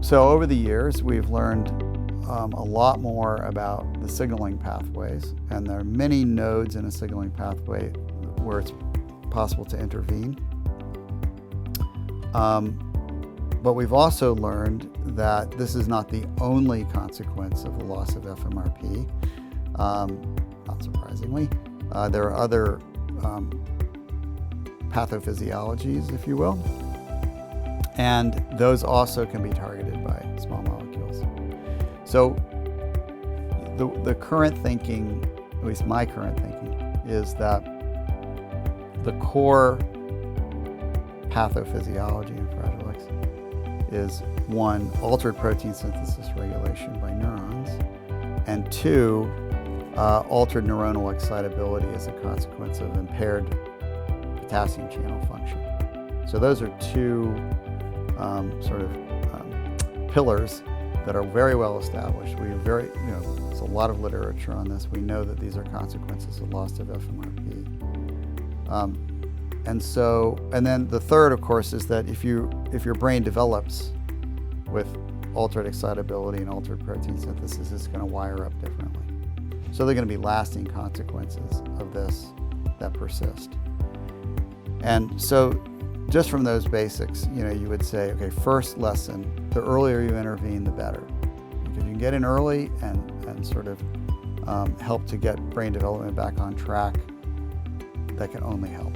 So over the years, we've learned a lot more about the signaling pathways, and there are many nodes in a signaling pathway where it's possible to intervene. But we've also learned that this is not the only consequence of the loss of FMRP. Not surprisingly, there are other pathophysiologies, if you will, and those also can be targeted by small molecules. So the current thinking, at least my current thinking, is that the core pathophysiology in Fragile X is one, altered protein synthesis regulation by neurons, and two, altered neuronal excitability as a consequence of impaired potassium channel function. So those are two pillars that are very well established. There's a lot of literature on this. We know that these are consequences of loss of FMRP. And then the third, of course, is that if your brain develops with altered excitability and altered protein synthesis, it's going to wire up differently. So there are going to be lasting consequences of this that persist. And so just from those basics, you would say, okay, first lesson, the earlier you intervene, the better. Because you can get in early and sort of help to get brain development back on track, that can only help.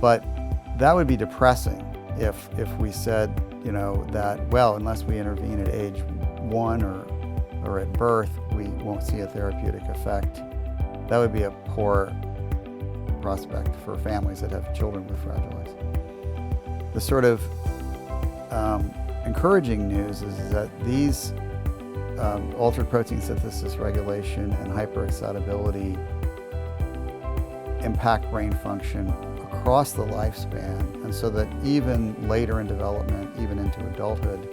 But that would be depressing if we said, that, well, unless we intervene at age 1 or at birth, we won't see a therapeutic effect. That would be a poor prospect for families that have children with Fragile X. The sort of encouraging news is that these altered protein synthesis regulation and hyperexcitability impact brain function across the lifespan, and so that even later in development, even into adulthood,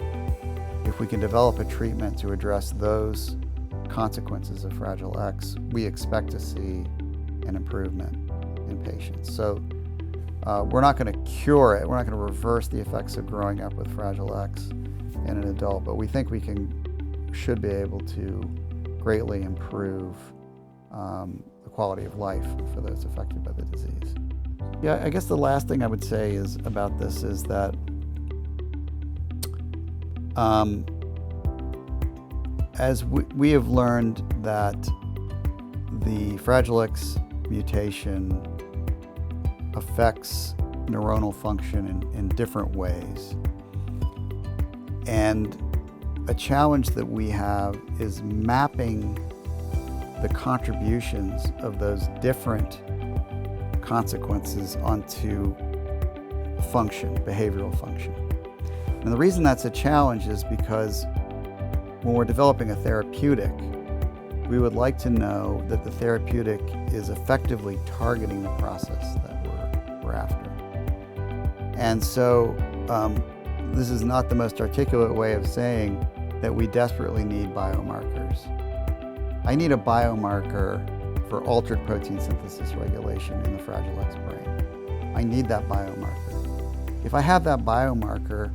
if we can develop a treatment to address those consequences of Fragile X, we expect to see an improvement in patients. So we're not going to cure it, we're not going to reverse the effects of growing up with Fragile X in an adult, but we think we should be able to greatly improve the quality of life for those affected by the disease. Yeah, I guess the last thing I would say about this is that as we have learned that the Fragile X mutation affects neuronal function in different ways. And a challenge that we have is mapping the contributions of those different consequences onto function, behavioral function. And the reason that's a challenge is because when we're developing a therapeutic, we would like to know that the therapeutic is effectively targeting the process that we're after. And so this is not the most articulate way of saying that we desperately need biomarkers. I need a biomarker for altered protein synthesis regulation in the Fragile X brain. I need that biomarker. If I have that biomarker,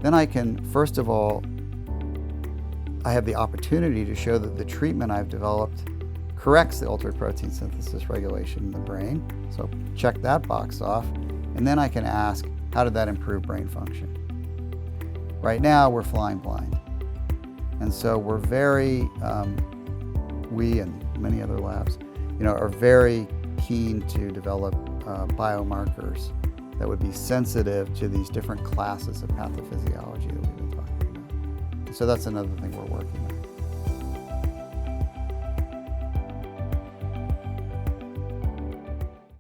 then I can, first of all, I have the opportunity to show that the treatment I've developed corrects the altered protein synthesis regulation in the brain. So check that box off. And then I can ask, how did that improve brain function? Right now, we're flying blind. And so we're very, we and many other labs, are very keen to develop biomarkers that would be sensitive to these different classes of pathophysiology that we've been talking about. So that's another thing we're working on.